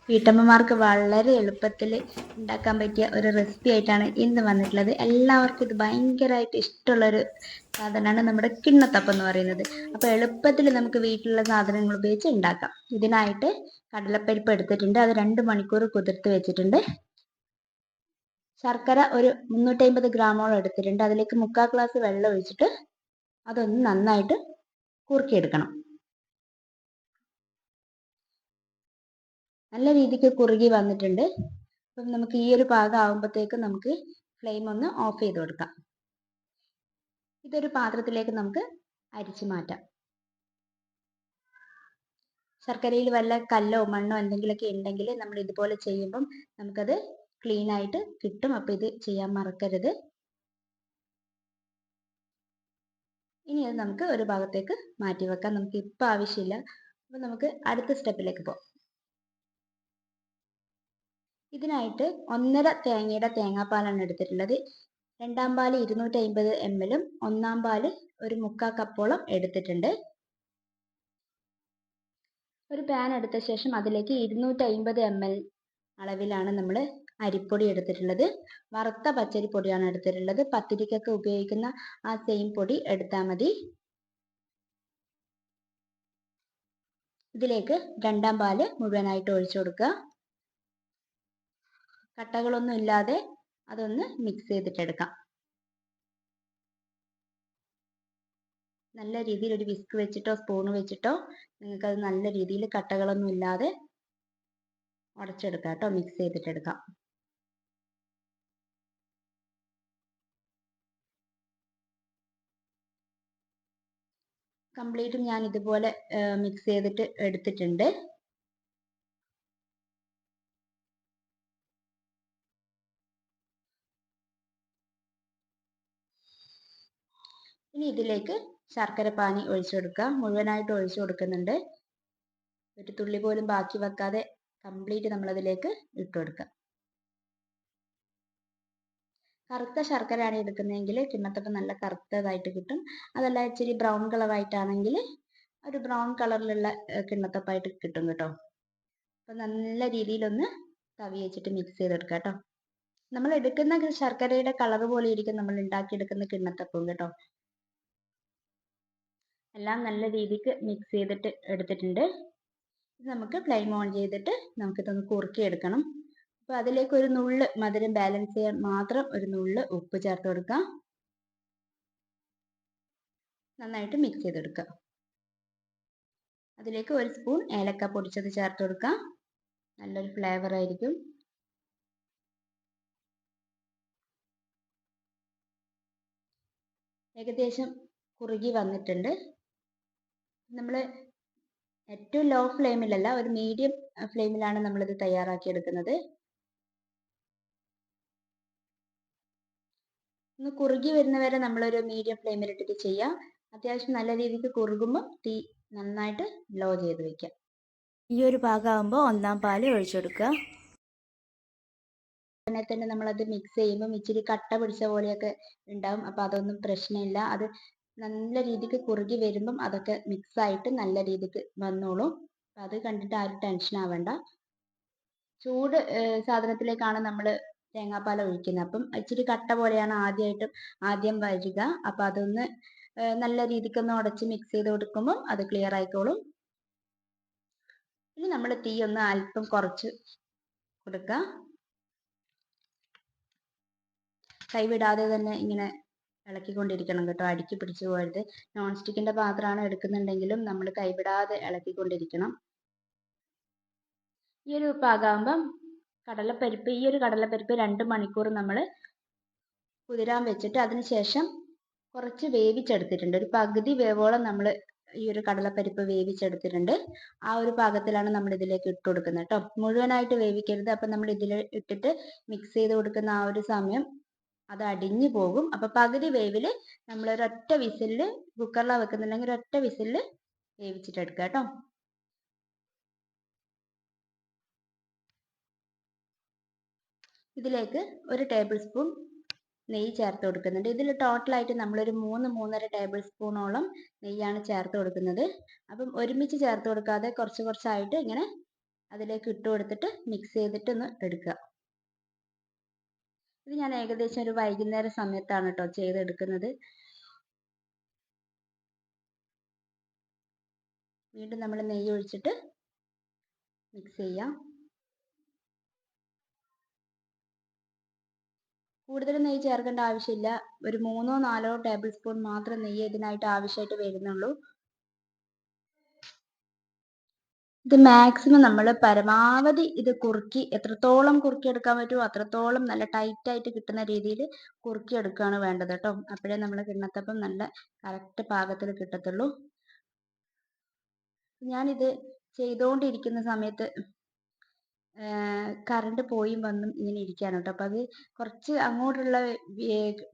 വീട്ടമ്മമാർക്ക് വളരെ എളുപ്പത്തിൽ ഉണ്ടാക്കാൻ പറ്റിയ ഒരു റെസിപ്പി ആയിട്ടാണ് ഇന്ന് വന്നിട്ടുള്ളത്. എല്ലാവർക്കും ഇത് ഭയങ്കരമായിട്ട് ഇഷ്ടമുള്ളൊരു സാധനമാണ് നമ്മുടെ കിണ്ണത്തപ്പം എന്ന് പറയുന്നത്. അപ്പോൾ എളുപ്പത്തിൽ നമുക്ക് വീട്ടിലുള്ള സാധനങ്ങൾ ഉപയോഗിച്ച് ഉണ്ടാക്കാം. ഇതിനായിട്ട് കടലപ്പരിപ്പ് എടുത്തിട്ടുണ്ട്, അത് 2 മണിക്കൂർ കുതിർത്ത് വെച്ചിട്ടുണ്ട്. ശർക്കര ഒരു 350 ഗ്രാമോളം എടുത്തിട്ടുണ്ട്. അതിലേക്ക് 3/4 ഗ്ലാസ് വെള്ളം ഒഴിച്ചിട്ട് അതൊന്ന് നന്നായിട്ട് കുറുക്കിയെടുക്കണം. നല്ല രീതിക്ക് കുറുകി വന്നിട്ടുണ്ട്. അപ്പം നമുക്ക് ഈ ഒരു പാകം ആകുമ്പോഴത്തേക്ക് നമുക്ക് ഫ്ലെയിം ഒന്ന് ഓഫ് ചെയ്ത് കൊടുക്കാം. ഇതൊരു പാത്രത്തിലേക്ക് നമുക്ക് അരിച്ചു മാറ്റാം. ശർക്കരയിൽ വല്ല കല്ലോ മണ്ണോ എന്തെങ്കിലുമൊക്കെ ഉണ്ടെങ്കിൽ നമ്മൾ ഇതുപോലെ ചെയ്യുമ്പം നമുക്കത് ക്ലീൻ ആയിട്ട് കിട്ടും. അപ്പോൾ ഇത് ചെയ്യാൻ മറക്കരുത്. ഇനി അത് നമുക്ക് ഒരു ഭാഗത്തേക്ക് മാറ്റി വെക്കാം. നമുക്ക് ഇപ്പം ആവശ്യമില്ല. അപ്പോൾ നമുക്ക് അടുത്ത സ്റ്റെപ്പിലേക്ക് പോകാം. ഇതിനായിട്ട് 1/2 തേങ്ങയുടെ തേങ്ങാപ്പാലാണ് എടുത്തിട്ടുള്ളത്. 2ാം പാല് 250 ml, 1ാം പാല് ഒരു 3/4 കപ്പോളം എടുത്തിട്ടുണ്ട്. ഒരു പാൻ എടുത്ത ശേഷം അതിലേക്ക് 250 ml അളവിലാണ് നമ്മൾ അരിപ്പൊടി എടുത്തിട്ടുള്ളത്. വറുത്ത പച്ചരി പൊടിയാണ് എടുത്തിട്ടുള്ളത്. പത്തിരിക്കൊക്കെ ഉപയോഗിക്കുന്ന ആ സെയിം പൊടി എടുത്താൽ മതി. ഇതിലേക്ക് 2ാം പാല് മുഴുവനായിട്ട് ഒഴിച്ചു കൊടുക്കുക. കട്ടകളൊന്നും ഇല്ലാതെ അതൊന്ന് മിക്സ് ചെയ്തിട്ടെടുക്കാം. നല്ല രീതിയിൽ ഒരു വിസ്ക് വെച്ചിട്ടോ സ്പൂൺ വെച്ചിട്ടോ നിങ്ങൾക്കത് നല്ല രീതിയിൽ കട്ടകളൊന്നും ഇല്ലാതെ ഉടച്ചെടുക്കാം കേട്ടോ, മിക്സ് ചെയ്തിട്ടെടുക്കാം. കംപ്ലീറ്റും ഞാൻ ഇതുപോലെ മിക്സ് ചെയ്തിട്ട് എടുത്തിട്ടുണ്ട്. ഇനി ഇതിലേക്ക് ശർക്കര പാനി ഒഴിച്ചു കൊടുക്കുക. മുഴുവനായിട്ട് ഒഴിച്ചു കൊടുക്കുന്നുണ്ട്. ഒരു തുള്ളി പോലും ബാക്കി വെക്കാതെ കംപ്ലീറ്റ് നമ്മളതിലേക്ക് ഇട്ട് കൊടുക്കുക. കറുത്ത ശർക്കരയാണ് എടുക്കുന്നതെങ്കിൽ കിണ്ണത്തപ്പം നല്ല കറുത്തതായിട്ട് കിട്ടും. അതല്ല ഇച്ചിരി ബ്രൗൺ കളറായിട്ടാണെങ്കിൽ ഒരു ബ്രൗൺ കളറിലുള്ള കിണ്ണത്തപ്പമായിട്ട് കിട്ടും കേട്ടോ. അപ്പം നല്ല രീതിയിലൊന്ന് തവി വെച്ചിട്ട് മിക്സ് ചെയ്തെടുക്കുക കേട്ടോ. നമ്മൾ എടുക്കുന്ന ശർക്കരയുടെ കളർ പോലെ ഇരിക്കും നമ്മൾ ഉണ്ടാക്കിയെടുക്കുന്ന കിണ്ണത്തപ്പം കേട്ടോ. എല്ലാം നല്ല രീതിക്ക് മിക്സ് ചെയ്തിട്ട് എടുത്തിട്ടുണ്ട്. നമുക്ക് ഫ്ലെയിം ഓൺ ചെയ്തിട്ട് നമുക്കിതൊന്ന് കുറുക്കിയെടുക്കണം. അപ്പോൾ അതിലേക്ക് ഒരു നുള്ള് മധുരം ബാലൻസ് ചെയ്യാൻ മാത്രം ഒരു നുള്ള് ഉപ്പ് ചേർത്ത് കൊടുക്കാം. നന്നായിട്ട് മിക്സ് ചെയ്തെടുക്കുക. അതിലേക്ക് ഒരു സ്പൂൺ ഏലക്ക പൊടിച്ചത് ചേർത്ത് കൊടുക്കാം. നല്ലൊരു ഫ്ലേവർ ആയിരിക്കും. ഏകദേശം കുറുകി വന്നിട്ടുണ്ട്. നമ്മൾ ഏറ്റവും ലോ ഫ്ലെയിമിലല്ല, ഒരു മീഡിയം ഫ്ലെയിമിലാണ് നമ്മളിത് തയ്യാറാക്കി എടുക്കുന്നത്. ഒന്ന് കുറുകി വരുന്നവരെ നമ്മളൊരു മീഡിയം ഫ്ലെയിമിലിട്ടിട്ട് ചെയ്യാം. അത്യാവശ്യം നല്ല രീതിക്ക് കുറുകുമ്പോൾ തീ നന്നായിട്ട് ലോ ചെയ്ത് വെക്കാം. ഈ ഒരു പാകമാകുമ്പോൾ 1ാം പാല് ഒഴിച്ചു കൊടുക്കുക. ഉടനെ തന്നെ നമ്മളത് മിക്സ് ചെയ്യുമ്പോൾ ഇച്ചിരി കട്ട പിടിച്ച പോലെയൊക്കെ ഉണ്ടാവും. അപ്പോൾ അതൊന്നും പ്രശ്നമില്ല. അത് നല്ല രീതിക്ക് കുറുകി വരുമ്പം അതൊക്കെ മിക്സ് ആയിട്ട് നല്ല രീതിക്ക് വന്നോളും. അത് കണ്ടിട്ട് ആരും ടെൻഷൻ ആവണ്ട. ചൂട് സാധനത്തിലേക്കാണ് നമ്മൾ തേങ്ങാപ്പാൽ ഒഴിക്കുന്നത്. അപ്പം ഇച്ചിരി കട്ട പോലെയാണ് ആദ്യം വരിക. അപ്പം അതൊന്ന് നല്ല രീതിക്കൊന്ന് ഉടച്ച് മിക്സ് ചെയ്ത് കൊടുക്കുമ്പോൾ അത് ക്ലിയർ ആയിക്കോളും. ഇനി നമ്മൾ തീ ഒന്ന് അല്പം കുറച്ച് കൊടുക്കുക. കൈവിടാതെ തന്നെ ഇങ്ങനെ ഇളക്കിക്കൊണ്ടിരിക്കണം കേട്ടോ, അടുക്കി പിടിച്ചു പോകരുത്. നോൺ സ്റ്റിക്കിന്റെ പാത്രമാണ് എടുക്കുന്നുണ്ടെങ്കിലും നമ്മൾ കൈവിടാതെ ഇളക്കിക്കൊണ്ടിരിക്കണം. ഈ ഒരു പാകമാകുമ്പം ഈ ഒരു കടലപ്പരിപ്പ് 2 മണിക്കൂർ നമ്മൾ കുതിരാൻ വെച്ചിട്ട് അതിനുശേഷം കുറച്ച് വേവിച്ചെടുത്തിട്ടുണ്ട്. ഒരു പകുതി വേവോളം നമ്മൾ ഈ ഒരു കടലപ്പരിപ്പ് വേവിച്ചെടുത്തിട്ടുണ്ട്. ആ ഒരു പാകത്തിലാണ് നമ്മൾ ഇതിലേക്ക് ഇട്ട് കൊടുക്കുന്നത് കേട്ടോ. മുഴുവനായിട്ട് വേവിക്കരുത്. അപ്പം നമ്മൾ ഇതിൽ ഇട്ടിട്ട് മിക്സ് ചെയ്ത് കൊടുക്കുന്ന ആ ഒരു സമയം അത് അടിഞ്ഞു പോകും. അപ്പം പകുതി വേവിൽ നമ്മൾ ഒരൊറ്റ വിസിലിൽ, കുക്കറിലാണ് വെക്കുന്നുണ്ടെങ്കിൽ ഒരൊറ്റ വിസിലിൽ വേവിച്ചിട്ടെടുക്കുക കേട്ടോ. ഇതിലേക്ക് ഒരു ടേബിൾ സ്പൂൺ നെയ്യ് ചേർത്ത് കൊടുക്കുന്നുണ്ട്. ഇതിൽ ടോട്ടലായിട്ട് നമ്മളൊരു 3-3.5 ടേബിൾ സ്പൂണോളം നെയ്യാണ് ചേർത്ത് കൊടുക്കുന്നത്. അപ്പം ഒരുമിച്ച് ചേർത്ത് കൊടുക്കാതെ കുറച്ച് കുറച്ചായിട്ട് ഇങ്ങനെ അതിലേക്ക് ഇട്ട് കൊടുത്തിട്ട് മിക്സ് ചെയ്തിട്ട് ഒന്ന് എടുക്കുക. ഇത് ഞാൻ ഏകദേശം ഒരു വൈകുന്നേര സമയത്താണ് കേട്ടോ ചെയ്തെടുക്കുന്നത്. വീണ്ടും നമ്മൾ നെയ്യ് ഒഴിച്ചിട്ട് മിക്സ് ചെയ്യാം. കൂടുതൽ നെയ്യ് ചേർക്കേണ്ട ആവശ്യമില്ല. ഒരു 3-4 ടേബിൾ സ്പൂൺ മാത്രം നെയ്യ് ഇതിനായിട്ട് ആവശ്യമായിട്ട് വരുന്നുള്ളൂ. ഇത് മാക്സിമം നമ്മൾ പരമാവധി ഇത് കുറുക്കി എത്രത്തോളം കുറുക്കി എടുക്കാൻ പറ്റുമോ അത്രത്തോളം നല്ല ടൈറ്റ് ആയിട്ട് കിട്ടുന്ന രീതിയിൽ കുറുക്കി എടുക്കുകയാണ് വേണ്ടത് കേട്ടോ. അപ്പോഴേ നമ്മൾ കിണ്ണത്തപ്പം നല്ല കറക്റ്റ് പാകത്തിൽ കിട്ടത്തുള്ളൂ. ഞാനിത് ചെയ്തുകൊണ്ടിരിക്കുന്ന സമയത്ത് കറണ്ട് പോയും വന്നും ഇങ്ങനെ ഇരിക്കുകയാണ് കേട്ടോ. അപ്പം അത് കുറച്ച് അങ്ങോട്ടുള്ള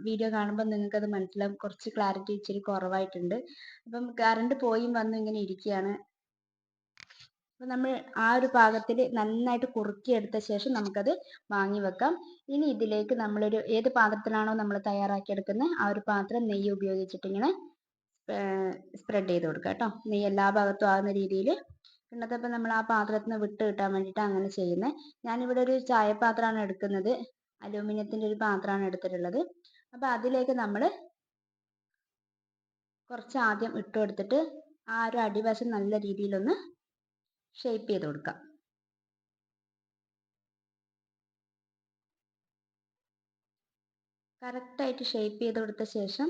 വീഡിയോ കാണുമ്പോൾ നിങ്ങൾക്കത് മനസ്സിലാവും, കുറച്ച് ക്ലാരിറ്റി ഇച്ചിരി കുറവായിട്ടുണ്ട്. അപ്പം കറണ്ട് പോയും വന്നും ഇങ്ങനെ ഇരിക്കുകയാണ്. അപ്പം നമ്മൾ ആ ഒരു പാകത്തിൽ നന്നായിട്ട് കുറുക്കിയെടുത്ത ശേഷം നമുക്കത് വാങ്ങി വെക്കാം. ഇനി ഇതിലേക്ക് നമ്മളൊരു ഏത് പാത്രത്തിലാണോ നമ്മൾ തയ്യാറാക്കിയെടുക്കുന്നത് ആ ഒരു പാത്രം നെയ്യ് ഉപയോഗിച്ചിട്ട് ഇങ്ങനെ സ്പ്രെഡ് ചെയ്ത് കൊടുക്കുക കേട്ടോ. നെയ്യ് എല്ലാ ഭാഗത്തും ആകുന്ന രീതിയിൽ. കിണ്ണത്തപ്പം നമ്മൾ ആ പാത്രത്തിൽ നിന്ന് വിട്ട് കിട്ടാൻ വേണ്ടിയിട്ട് അങ്ങനെ ചെയ്യുന്നത്. ഞാനിവിടെ ഒരു ചായപാത്രമാണ് എടുക്കുന്നത്, അലൂമിനിയത്തിൻ്റെ ഒരു പാത്രമാണ് എടുത്തിട്ടുള്ളത്. അപ്പം അതിലേക്ക് നമ്മൾ കുറച്ച് ആദ്യം ഇട്ട് കൊടുത്തിട്ട് ആ ഒരു അടിവശം നല്ല രീതിയിലൊന്ന് ഷേപ്പ് ചെയ്ത് കൊടുക്കാം. കറക്റ്റായിട്ട് ഷേപ്പ് ചെയ്ത് കൊടുത്ത ശേഷം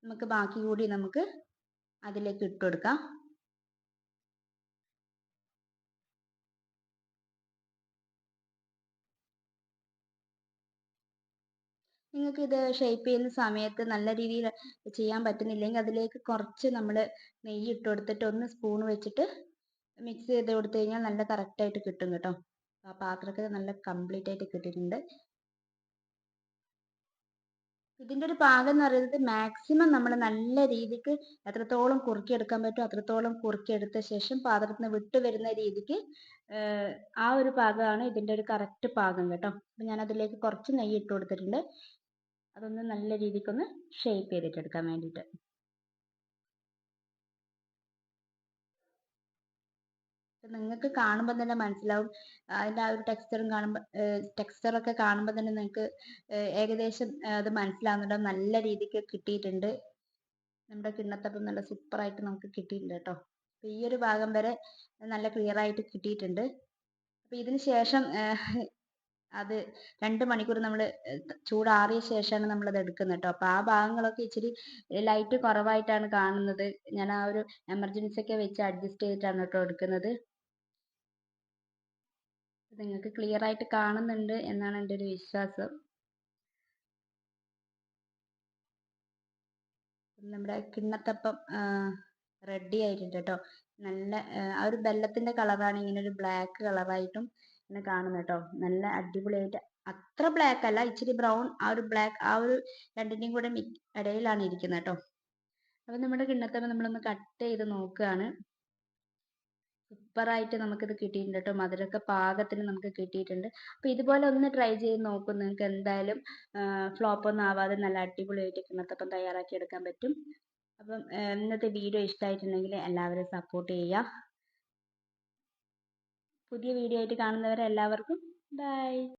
നമുക്ക് ബാക്കി കൂടി നമുക്ക് അതിലേക്ക് ഇട്ട് കൊടുക്കാം. നിങ്ങൾക്ക് ഇത് ഷേപ്പ് ചെയ്യുന്ന സമയത്ത് നല്ല രീതിയിൽ ചെയ്യാൻ പറ്റുന്നില്ലെങ്കിൽ അതിലേക്ക് കുറച്ച് നമ്മൾ നെയ്യ് ഇട്ട് കൊടുത്തിട്ട് ഒന്ന് സ്പൂൺ വെച്ചിട്ട് മിക്സ് ചെയ്ത് കൊടുത്തു കഴിഞ്ഞാൽ നല്ല കറക്റ്റായിട്ട് കിട്ടും കേട്ടോ. ആ പാത്രമൊക്കെ നല്ല കംപ്ലീറ്റ് ആയിട്ട് കിട്ടിയിട്ടുണ്ട്. ഇതിൻ്റെ ഒരു പാകം എന്ന് പറയുന്നത് മാക്സിമം നമ്മൾ നല്ല രീതിക്ക് എത്രത്തോളം കുറുക്കിയെടുക്കാൻ പറ്റും അത്രത്തോളം കുറുക്കിയെടുത്ത ശേഷം പാത്രത്തിൽ നിന്ന് വിട്ട് വരുന്ന രീതിക്ക് ആ ഒരു പാകമാണ് ഇതിൻ്റെ ഒരു കറക്റ്റ് പാകം കേട്ടോ. അപ്പം ഞാൻ അതിലേക്ക് കുറച്ച് നെയ്യ് ഇട്ട് കൊടുത്തിട്ടുണ്ട്. അതൊന്ന് നല്ല രീതിക്കൊന്ന് ഷേപ്പ് ചെയ്തിട്ട് എടുക്കാൻ വേണ്ടിയിട്ട്. നിങ്ങൾക്ക് കാണുമ്പോൾ തന്നെ മനസ്സിലാവും അതിൻ്റെ ആ ഒരു ടെക്സ്ചറൊക്കെ കാണുമ്പോൾ തന്നെ നിങ്ങൾക്ക് ഏകദേശം അത് മനസ്സിലാവുന്നുണ്ടാവും. നല്ല രീതിക്ക് കിട്ടിയിട്ടുണ്ട്. നമ്മുടെ കിണ്ണത്തപ്പം നല്ല സൂപ്പറായിട്ട് നമുക്ക് കിട്ടിയിട്ടുണ്ട് കേട്ടോ. അപ്പോൾ ഈ ഒരു ഭാഗം വരെ നല്ല ക്ലിയർ ആയിട്ട് കിട്ടിയിട്ടുണ്ട്. അപ്പോൾ ഇതിന് ശേഷം അത് 2 മണിക്കൂർ നമ്മൾ ചൂടാറിയ ശേഷമാണ് നമ്മളത് എടുക്കുന്നത് കേട്ടോ. അപ്പോൾ ആ ഭാഗങ്ങളൊക്കെ ഇച്ചിരി ലൈറ്റ് കുറവായിട്ടാണ് കാണുന്നത്. ഞാൻ ആ ഒരു എമർജൻസി ഒക്കെ വെച്ച് അഡ്ജസ്റ്റ് ചെയ്തിട്ടാണ് കേട്ടോ എടുക്കുന്നത്. നിങ്ങൾക്ക് ക്ലിയർ ആയിട്ട് കാണുന്നുണ്ട് എന്നാണ് എൻ്റെ ഒരു വിശ്വാസം. നമ്മുടെ കിണ്ണത്തപ്പം റെഡി ആയിട്ടുണ്ട് കേട്ടോ. നല്ല ആ ഒരു ബെല്ലത്തിൻ്റെ കളറാണ് ഇങ്ങനെ ഒരു ബ്ലാക്ക് കളറായിട്ടും ഇങ്ങനെ കാണുന്നത് കേട്ടോ. നല്ല അടിപൊളിയായിട്ട്, അത്ര ബ്ലാക്ക് അല്ല, ഇച്ചിരി ബ്രൗൺ, ആ ഒരു ബ്ലാക്ക്, ആ ഒരു രണ്ടിൻ്റെയും കൂടെ ഇടയിലാണ് ഇരിക്കുന്നത് കേട്ടോ. അപ്പം നമ്മുടെ കിണ്ണത്തപ്പം നമ്മളൊന്ന് കട്ട് ചെയ്ത് നോക്കുകയാണ്. സൂപ്പറായിട്ട് നമുക്കിത് കിട്ടിയിട്ടുണ്ട് കേട്ടോ. മധുരമൊക്കെ പാകത്തിന് നമുക്ക് കിട്ടിയിട്ടുണ്ട്. അപ്പോൾ ഇതുപോലെ ഒന്ന് ട്രൈ ചെയ്ത് നോക്കും. നിങ്ങൾക്ക് എന്തായാലും ഫ്ലോപ്പ് ഒന്നും ആവാതെ നല്ല അടിപൊളിയായിട്ട് കിണ്ണത്തപ്പം തയ്യാറാക്കി എടുക്കാൻ പറ്റും. അപ്പം ഇന്നത്തെ വീഡിയോ ഇഷ്ടമായിട്ടുണ്ടെങ്കിൽ എല്ലാവരും സപ്പോർട്ട് ചെയ്യുക. പുതിയ വീഡിയോ ആയിട്ട് കാണുന്നവരെ എല്ലാവർക്കും ബൈ.